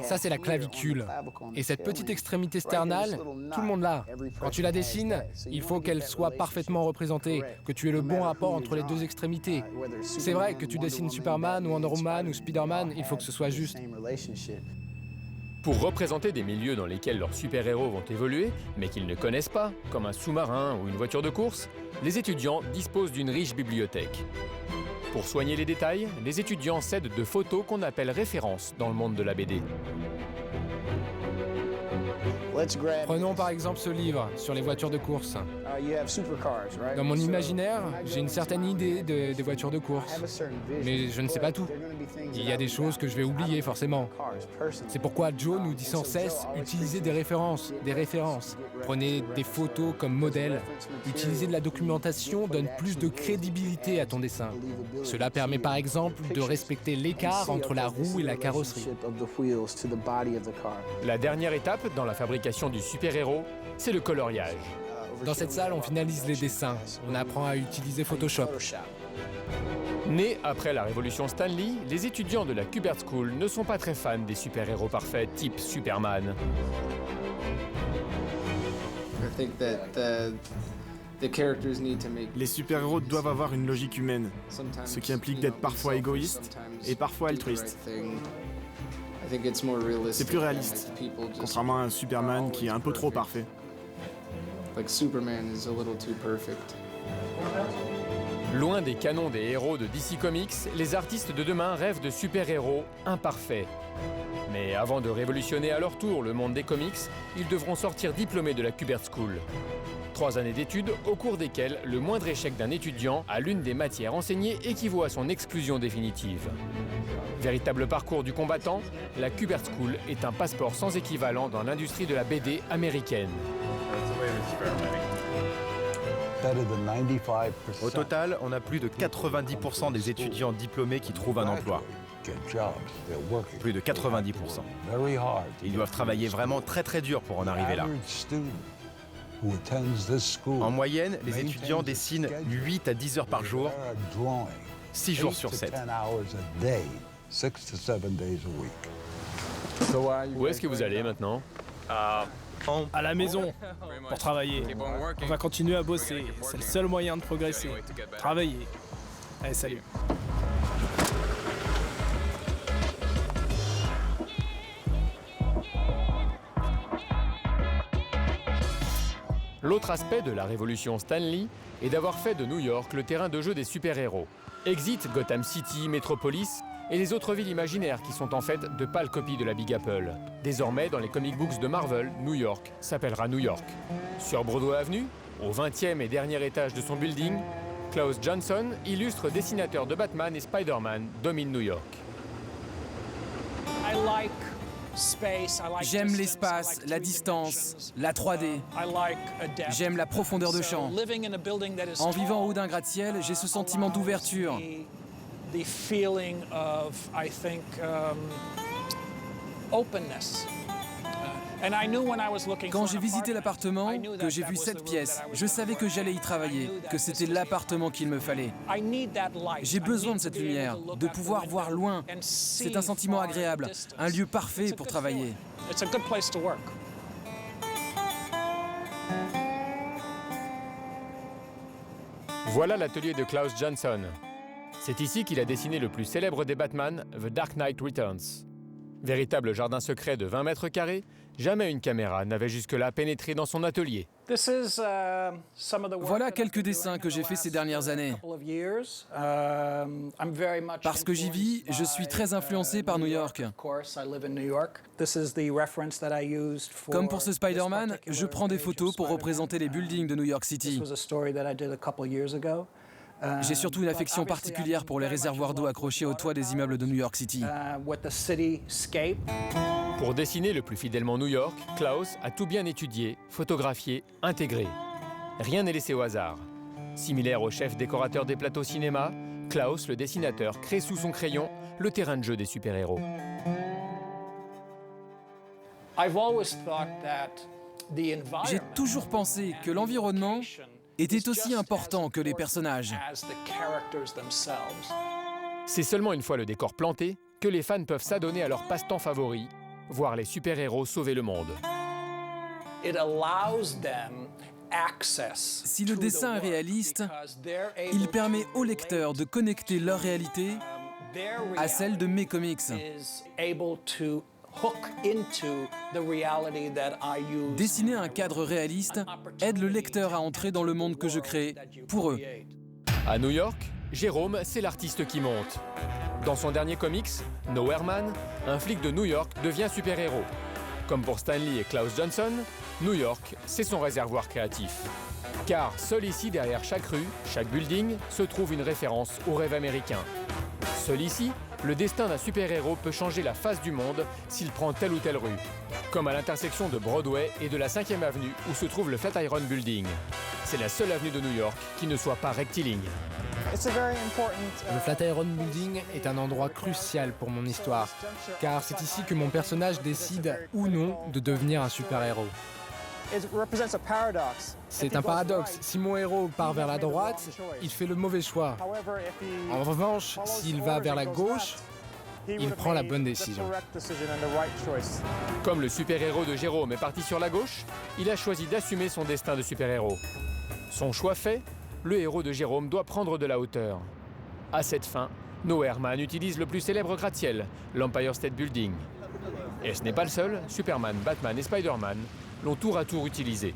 S4: Ça, c'est la clavicule. Et cette petite extrémité sternale, tout le monde l'a. Quand tu la dessines, il faut qu'elle soit parfaitement représentée, que tu aies le bon rapport entre les deux extrémités. C'est vrai que tu dessines Superman ou Wonder Woman ou Spider-Man, il faut que ce soit juste.
S1: Pour représenter des milieux dans lesquels leurs super-héros vont évoluer, mais qu'ils ne connaissent pas, comme un sous-marin ou une voiture de course, les étudiants disposent d'une riche bibliothèque. Pour soigner les détails, les étudiants s'aident de photos qu'on appelle références dans le monde de la BD.
S4: Prenons par exemple ce livre sur les voitures de course. Dans mon imaginaire, j'ai une certaine idée des voitures de course, mais je ne sais pas tout. Il y a des choses que je vais oublier forcément. C'est pourquoi Joe nous dit sans cesse utilisez des références, des références. Prenez des photos comme modèle. Utiliser de la documentation donne plus de crédibilité à ton dessin. Cela permet par exemple de respecter l'écart entre la roue et la carrosserie.
S1: La dernière étape dans la fabrication du super-héros, c'est le coloriage.
S4: Dans cette salle, on finalise les dessins. On apprend à utiliser Photoshop.
S1: Nés après la révolution Stanley, les étudiants de la Kubert School ne sont pas très fans des super-héros parfaits type Superman.
S10: Les super-héros doivent avoir une logique humaine, ce qui implique d'être parfois égoïste et parfois altruiste. C'est plus réaliste, contrairement à un Superman qui est un peu trop parfait.
S1: Loin des canons des héros de DC Comics, les artistes de demain rêvent de super-héros imparfaits. Mais avant de révolutionner à leur tour le monde des comics, ils devront sortir diplômés de la Kubert School. 3 années d'études au cours desquelles le moindre échec d'un étudiant à l'une des matières enseignées équivaut à son exclusion définitive. Véritable parcours du combattant, la Kubert School est un passeport sans équivalent dans l'industrie de la BD américaine.
S3: Au total, on a plus de 90% des étudiants diplômés qui trouvent un emploi. Plus de 90%. Ils doivent travailler vraiment très très dur pour en arriver là. En moyenne, les étudiants dessinent 8 à 10 heures par jour, 6 jours sur 7.
S1: Où est-ce que vous allez maintenant ?
S8: À la maison, pour travailler. On va continuer à bosser, c'est le seul moyen de progresser. Travailler. Allez, salut.
S1: L'autre aspect de la révolution Stanley est d'avoir fait de New York le terrain de jeu des super-héros. Exit Gotham City, Metropolis et les autres villes imaginaires qui sont en fait de pâles copies de la Big Apple. Désormais, dans les comic books de Marvel, New York s'appellera New York. Sur Broadway Avenue, au 20e et dernier étage de son building, Klaus Johnson, illustre dessinateur de Batman et Spider-Man, domine New York.
S7: J'aime l'espace, la distance, la 3D. J'aime la profondeur de champ. En vivant en haut d'un gratte-ciel, j'ai ce sentiment d'ouverture. Quand j'ai visité l'appartement, que j'ai vu cette pièce, je savais que j'allais y travailler, que c'était l'appartement qu'il me fallait. J'ai besoin de cette lumière, de pouvoir voir loin. C'est un sentiment agréable, un lieu parfait pour travailler.
S1: Voilà l'atelier de Klaus Johnson. C'est ici qu'il a dessiné le plus célèbre des Batman, The Dark Knight Returns. Véritable jardin secret de 20 mètres carrés, jamais une caméra n'avait jusque-là pénétré dans son atelier.
S7: Voilà quelques dessins que j'ai faits ces dernières années. Parce que j'y vis, je suis très influencé par New York. Comme pour ce Spider-Man, je prends des photos pour représenter les buildings de New York City. J'ai surtout une affection particulière pour les réservoirs d'eau accrochés au toit des immeubles de New York City.
S1: Pour dessiner le plus fidèlement New York, Klaus a tout bien étudié, photographié, intégré. Rien n'est laissé au hasard. Similaire au chef décorateur des plateaux cinéma, Klaus, le dessinateur, crée sous son crayon le terrain de jeu des super-héros.
S7: J'ai toujours pensé que l'environnement était aussi important que les personnages.
S1: C'est seulement une fois le décor planté que les fans peuvent s'adonner à leur passe-temps favori, voir les super-héros sauver le monde.
S7: Si le dessin est réaliste, il permet aux lecteurs de connecter leur réalité à celle de mes comics. Dessiner un cadre réaliste aide le lecteur à entrer dans le monde que je crée pour eux.
S1: À New York, Jérôme, c'est l'artiste qui monte. Dans son dernier comics, Nowhere Man, un flic de New York devient super-héros. Comme pour Stan Lee et Klaus Johnson, New York, c'est son réservoir créatif. Car seul ici, derrière chaque rue, chaque building, se trouve une référence au rêve américain. Seul ici, le destin d'un super-héros peut changer la face du monde s'il prend telle ou telle rue. Comme à l'intersection de Broadway et de la 5e avenue où se trouve le Flatiron Building. C'est la seule avenue de New York qui ne soit pas rectiligne.
S4: Le Flatiron Building est un endroit crucial pour mon histoire, car c'est ici que mon personnage décide ou non de devenir un super-héros. C'est un paradoxe. Si mon héros part vers la droite, il fait le mauvais choix. En revanche, s'il va vers la gauche, il prend la bonne décision.
S1: Comme le super-héros de Jérôme est parti sur la gauche, il a choisi d'assumer son destin de super-héros. Son choix fait, le héros de Jérôme doit prendre de la hauteur. À cette fin, Nowhere Man utilise le plus célèbre gratte-ciel, l'Empire State Building. Et ce n'est pas le seul, Superman, Batman et Spider-Man l'ont tour à tour utilisé.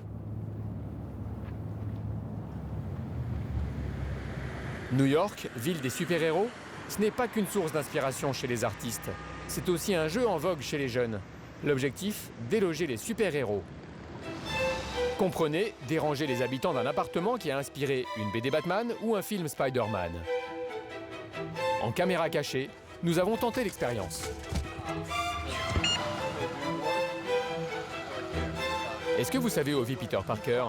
S1: New York, ville des super-héros, ce n'est pas qu'une source d'inspiration chez les artistes. C'est aussi un jeu en vogue chez les jeunes. L'objectif, déloger les super-héros. Comprenez, déranger les habitants d'un appartement qui a inspiré une BD Batman ou un film Spider-Man. En caméra cachée, nous avons tenté l'expérience. Est-ce que vous savez où vit Peter Parker?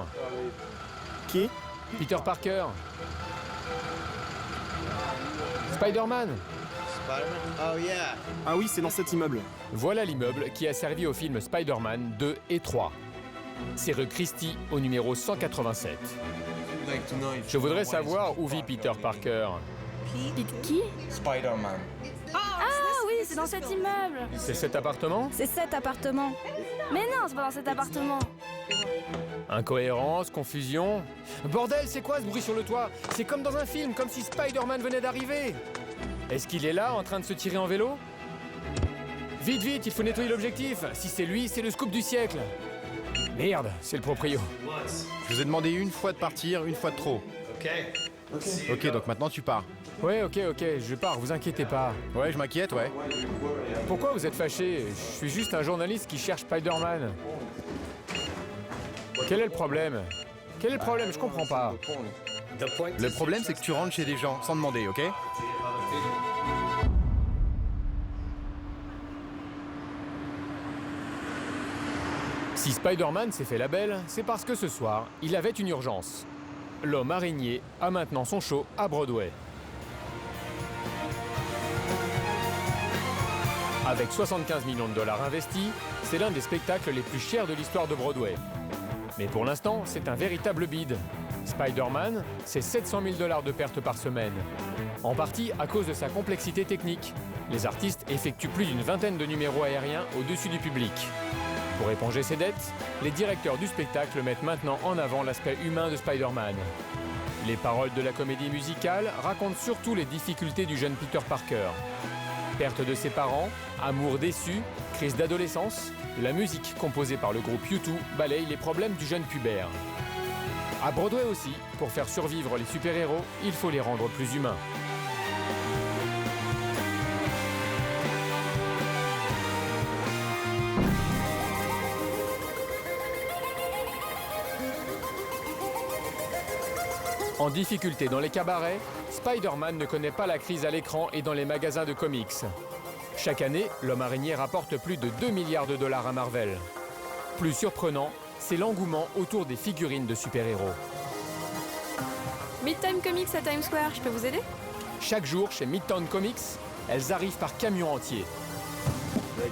S10: Qui?
S1: Peter Parker. Spider-Man.
S10: Ah oui, c'est dans cet immeuble.
S1: Voilà l'immeuble qui a servi au film Spider-Man 2 et 3. C'est rue Christie au numéro 187. Je voudrais savoir où vit Peter Parker.
S11: Qui?
S5: Spider-Man.
S11: Ah oui, c'est dans cet immeuble.
S1: C'est cet appartement?
S2: C'est cet appartement.
S11: Mais non, c'est pas dans cet appartement.
S1: Incohérence, confusion. Bordel, c'est quoi ce bruit sur le toit? C'est comme dans un film, comme si Spider-Man venait d'arriver. Est-ce qu'il est là, en train de se tirer en vélo? Vite, vite, il faut nettoyer l'objectif. Si c'est lui, c'est le scoop du siècle. Merde, c'est le proprio.
S3: Je vous ai demandé une fois de partir, une fois de trop. Ok, donc maintenant tu pars.
S1: Ouais, ok, je pars, vous inquiétez pas.
S3: Ouais, je m'inquiète, ouais.
S1: Pourquoi vous êtes fâché? Je suis juste un journaliste qui cherche Spider-Man. Quel est le problème? Quel est le problème? Je comprends pas.
S3: Le problème, c'est que tu rentres chez des gens sans demander, ok?
S1: Si Spider-Man s'est fait la belle, c'est parce que ce soir, il avait une urgence. L'homme araignée a maintenant son show à Broadway. Avec 75 millions de dollars investis, c'est l'un des spectacles les plus chers de l'histoire de Broadway. Mais pour l'instant, c'est un véritable bide. Spider-Man, c'est 700 000 dollars de pertes par semaine. En partie à cause de sa complexité technique. Les artistes effectuent plus d'une vingtaine de numéros aériens au-dessus du public. Pour éponger ses dettes, les directeurs du spectacle mettent maintenant en avant l'aspect humain de Spider-Man. Les paroles de la comédie musicale racontent surtout les difficultés du jeune Peter Parker. Perte de ses parents, amour déçu, crise d'adolescence, la musique composée par le groupe U2 balaye les problèmes du jeune pubère. À Broadway aussi, pour faire survivre les super-héros, il faut les rendre plus humains. En difficulté dans les cabarets, Spider-Man ne connaît pas la crise à l'écran et dans les magasins de comics. Chaque année, l'homme araignée rapporte plus de 2 milliards de dollars à Marvel. Plus surprenant, c'est l'engouement autour des figurines de super-héros.
S11: Midtime Comics à Times Square, je peux vous aider?
S1: Chaque jour, chez Midtown Comics, elles arrivent par camion entier.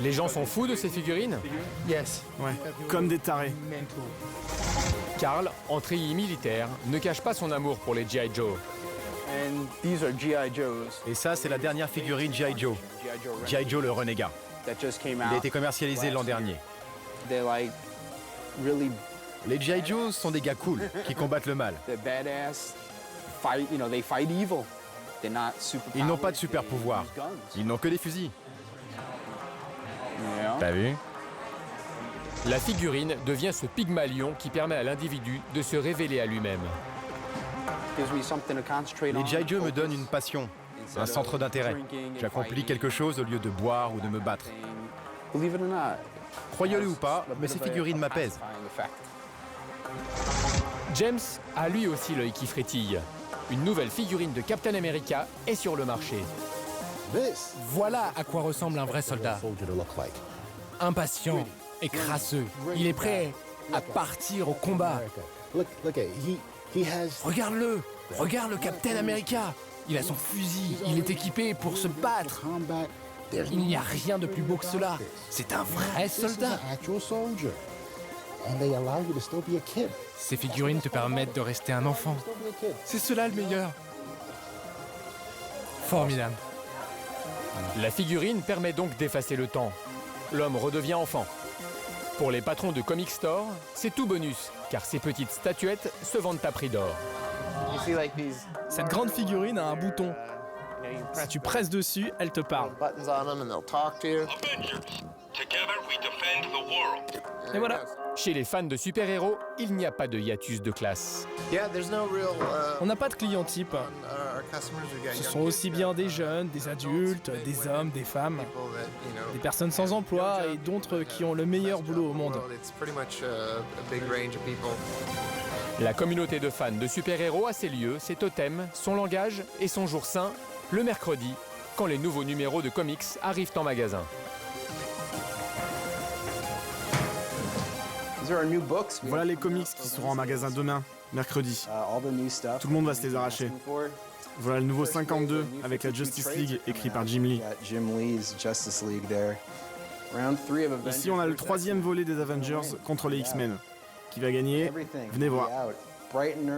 S1: Les gens sont fous de ces figurines?
S10: Ouais, comme des tarés.
S1: Carl, en treillis militaire, ne cache pas son amour pour les G.I. Joe.
S3: Et ça, c'est la dernière figurine G.I. Joe. G.I. Joe le renégat. Il a été commercialisé l'an dernier. Les G.I. Joe sont des gars cool, qui combattent le mal. Ils n'ont pas de super pouvoir. Ils n'ont que des fusils. T'as vu?
S1: La figurine devient ce pygmalion qui permet à l'individu de se révéler à lui-même.
S3: Les G.I. Joe me donnent une passion, un centre d'intérêt. J'accomplis quelque chose au lieu de boire ou de me battre. Croyez-le ou pas, mais ces figurines m'apaisent.
S1: James a lui aussi l'œil qui frétille. Une nouvelle figurine de Captain America est sur le marché.
S4: Voilà à quoi ressemble un vrai soldat. Impatient et crasseux. Il est prêt à partir au combat. Regarde-le! Regarde le Captain America! Il a son fusil, il est équipé pour se battre. Il n'y a rien de plus beau que cela. C'est un vrai soldat. Ces figurines te permettent de rester un enfant. C'est cela le meilleur. Formidable.
S1: La figurine permet donc d'effacer le temps. L'homme redevient enfant. Pour les patrons de Comic Store, c'est tout bonus, car ces petites statuettes se vendent à prix d'or.
S8: Cette grande figurine a un bouton. Si tu presses dessus, elle te parle. Et voilà.
S1: Chez les fans de super-héros, il n'y a pas de hiatus de classe.
S8: On n'a pas de client type. Ce sont aussi bien des jeunes, des adultes, des hommes, des femmes, des personnes sans emploi et d'autres qui ont le meilleur boulot au monde.
S1: La communauté de fans de super-héros a ses lieux, ses totems, son langage et son jour saint, le mercredi, quand les nouveaux numéros de comics arrivent en magasin.
S10: Voilà les comics qui seront en magasin demain, mercredi. Tout le monde va se les arracher. Voilà le nouveau 52 avec la Justice League écrit par Jim Lee. Ici on a le 3e volet des Avengers contre les X-Men. Qui va gagner? Venez voir.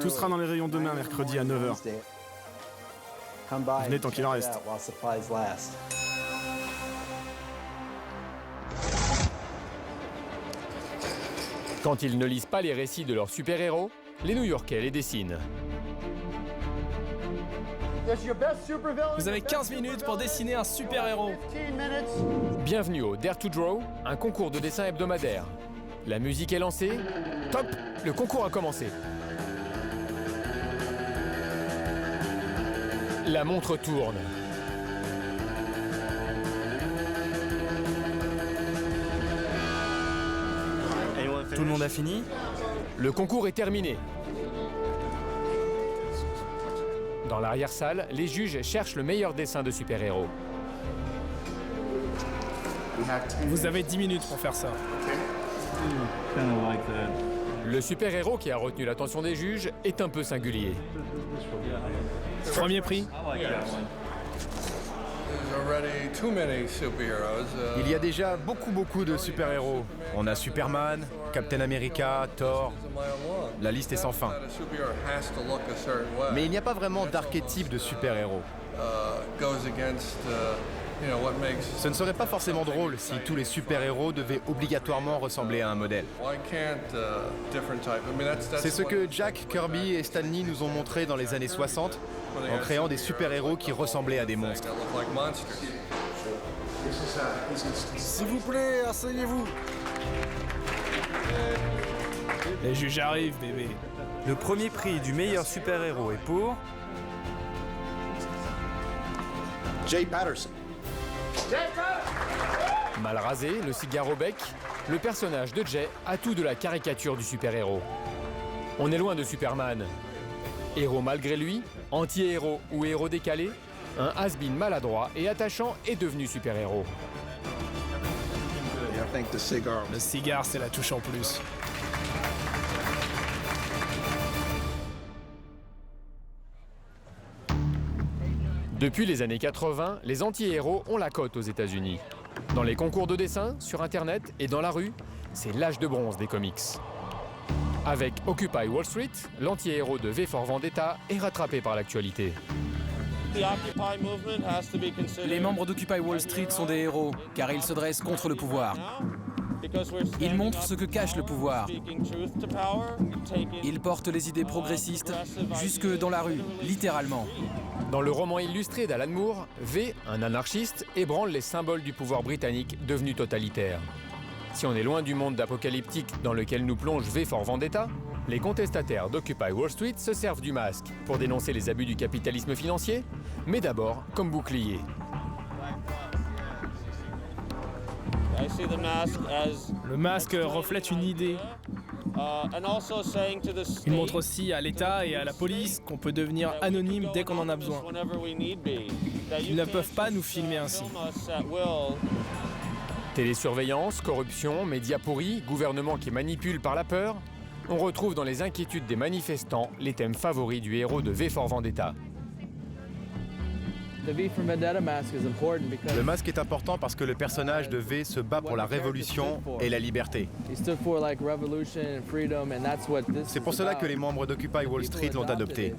S10: Tout sera dans les rayons demain, mercredi à 9h. Venez tant qu'il en reste.
S1: Quand ils ne lisent pas les récits de leurs super-héros, les New-Yorkais les dessinent.
S8: Vous avez 15 minutes pour dessiner un super-héros.
S1: Bienvenue au Dare to Draw, un concours de dessin hebdomadaire. La musique est lancée. Top! Le concours a commencé. La montre tourne.
S12: Tout le monde a fini?
S1: Le concours est terminé. Dans l'arrière-salle, les juges cherchent le meilleur dessin de super-héros.
S8: Vous avez 10 minutes pour faire ça.
S1: Le super-héros qui a retenu l'attention des juges est un peu singulier.
S8: Premier prix.
S3: Il y a déjà beaucoup de super-héros. On a Superman, Captain America, Thor. La liste est sans fin. Mais il n'y a pas vraiment d'archétype de super-héros. Ce ne serait pas forcément drôle si tous les super-héros devaient obligatoirement ressembler à un modèle. C'est ce que Jack Kirby et Stan Lee nous ont montré dans les années 60, en créant des super-héros qui ressemblaient à des monstres.
S12: S'il vous plaît, asseyez-vous.
S8: Les juges arrivent, bébé.
S12: Le premier prix du meilleur super-héros est pour...
S5: Jay Patterson.
S1: Mal rasé, le cigare au bec, le personnage de Jay a tout de la caricature du super-héros. On est loin de Superman. Héros malgré lui, anti-héros ou héros décalé, un has-been maladroit et attachant est devenu super-héros.
S8: Le cigare, c'est la touche en plus.
S1: Depuis les années 80, les anti-héros ont la cote aux États-Unis. Dans les concours de dessin, sur Internet et dans la rue, c'est l'âge de bronze des comics. Avec Occupy Wall Street, l'anti-héros de V for Vendetta est rattrapé par l'actualité.
S7: Les membres d'Occupy Wall Street sont des héros, car ils se dressent contre le pouvoir. Ils montrent ce que cache le pouvoir. Ils portent les idées progressistes jusque dans la rue, littéralement.
S1: Dans le roman illustré d'Alan Moore, V, un anarchiste, ébranle les symboles du pouvoir britannique devenu totalitaire. Si on est loin du monde apocalyptique dans lequel nous plonge V for Vendetta, les contestataires d'Occupy Wall Street se servent du masque pour dénoncer les abus du capitalisme financier, mais d'abord comme bouclier.
S8: Le masque reflète une idée. Il montre aussi à l'État et à la police qu'on peut devenir anonyme dès qu'on en a besoin. Ils ne peuvent pas nous filmer ainsi.
S1: Télésurveillance, corruption, médias pourris, gouvernement qui manipule par la peur, on retrouve dans les inquiétudes des manifestants les thèmes favoris du héros de V for Vendetta.
S3: Le masque est important parce que le personnage de V se bat pour la révolution et la liberté. C'est pour cela que les membres d'Occupy Wall Street l'ont adopté.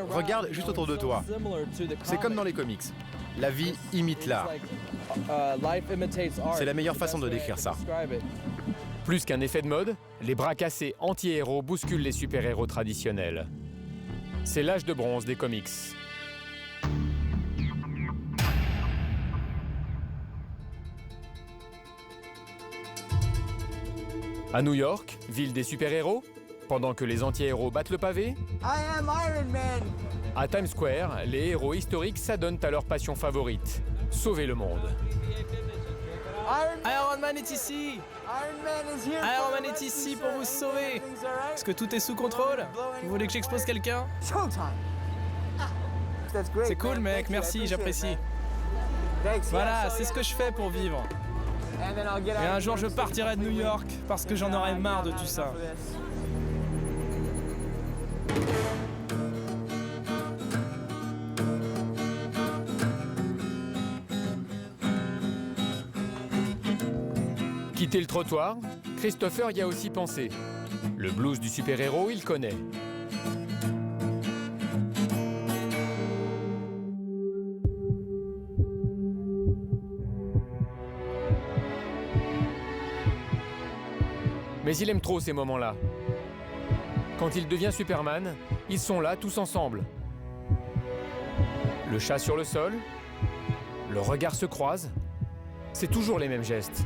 S3: Regarde juste autour de toi. C'est comme dans les comics. La vie imite l'art. C'est la meilleure façon de décrire ça.
S1: Plus qu'un effet de mode, les bras cassés anti-héros bousculent les super-héros traditionnels. C'est l'âge de bronze des comics. À New York, ville des super-héros, pendant que les anti-héros battent le pavé, à Times Square, les héros historiques s'adonnent à leur passion favorite, sauver le monde.
S8: Iron Man est ici! Iron Man est ici pour vous sauver! Est-ce que tout est sous contrôle? Vous voulez que j'expose quelqu'un? C'est cool mec, merci, j'apprécie. Voilà, c'est ce que je fais pour vivre. Et un jour je partirai de New York parce que j'en aurai marre de tout ça.
S1: Quitter le trottoir, Christopher y a aussi pensé. Le blues du super-héros, il connaît. Mais il aime trop ces moments-là. Quand il devient Superman, ils sont là tous ensemble. Le chat sur le sol, le regard se croise, c'est toujours les mêmes gestes.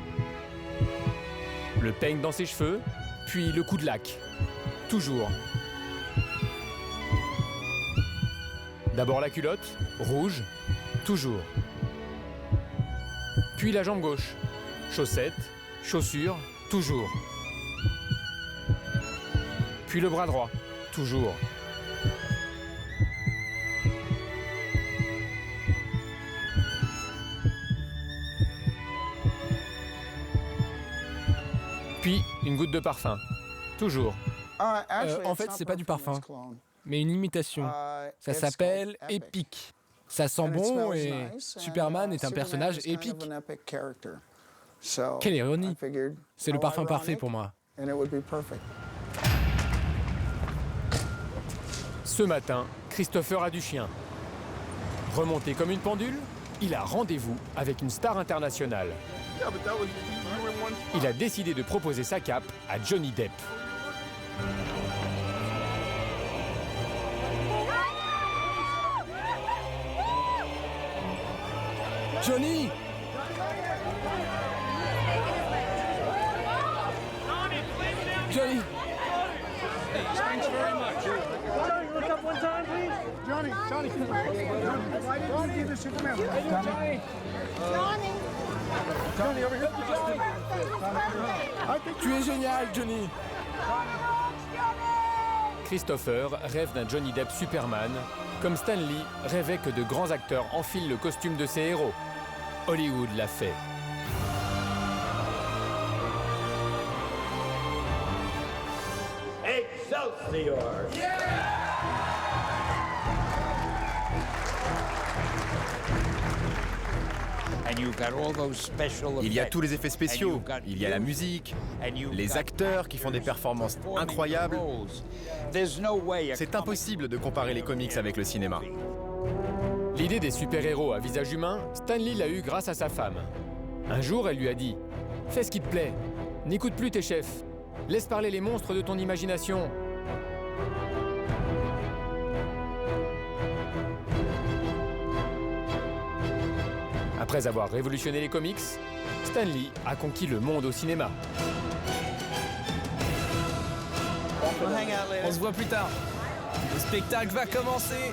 S1: Le peigne dans ses cheveux, puis le coup de lac. Toujours. D'abord la culotte, rouge, toujours. Puis la jambe gauche, chaussettes, chaussures, toujours. Puis le bras droit, toujours. Puis une goutte de parfum, toujours.
S4: En fait, c'est pas du parfum, mais une imitation. Ça s'appelle Epic. Ça sent bon et Superman est un personnage épique. Quelle ironie. C'est le parfum parfait pour moi.
S1: Ce matin, Christopher a du chien. Remonté comme une pendule, il a rendez-vous avec une star internationale. Il a décidé de proposer sa cape à Johnny Depp.
S4: Johnny! Johnny!
S13: Thanks very much. Johnny, look up one time, please. Johnny. Why didn't you give us Superman? Johnny. Johnny, over here.
S4: Tu es génial, Johnny!
S1: Christopher rêve d'un Johnny Depp Superman, comme Stan Lee rêvait que de grands acteurs enfilent le costume de ses héros. Hollywood l'a fait.
S14: Excelsior!
S3: Il y a tous les effets spéciaux, il y a la musique, les acteurs qui font des performances incroyables. C'est impossible de comparer les comics avec le cinéma.
S1: L'idée des super-héros à visage humain, Stan Lee l'a eue grâce à sa femme. Un jour, elle lui a dit « Fais ce qui te plaît, n'écoute plus tes chefs, laisse parler les monstres de ton imagination. » Après avoir révolutionné les comics, Stan Lee a conquis le monde au cinéma.
S8: On se voit plus tard. Le spectacle va commencer.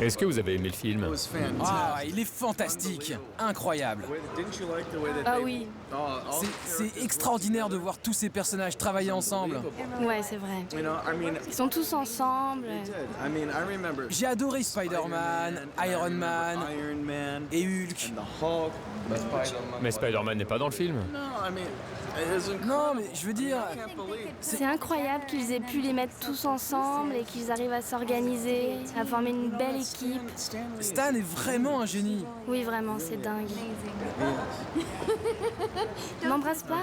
S1: Est-ce que vous avez aimé le film?
S7: Ah, il est fantastique, incroyable.
S11: Ah oui.
S7: C'est extraordinaire de voir tous ces personnages travailler ensemble.
S11: Ouais, c'est vrai. Ils sont tous ensemble.
S7: J'ai adoré Spider-Man, Iron Man et Hulk.
S1: Mais Spider-Man n'est pas dans le film.
S7: Non, mais je veux dire...
S11: C'est incroyable qu'ils aient pu les mettre tous ensemble et qu'ils arrivent à s'organiser, à former une belle équipe.
S7: Stan est vraiment un génie.
S11: Oui, vraiment, c'est dingue. M'embrasse pas.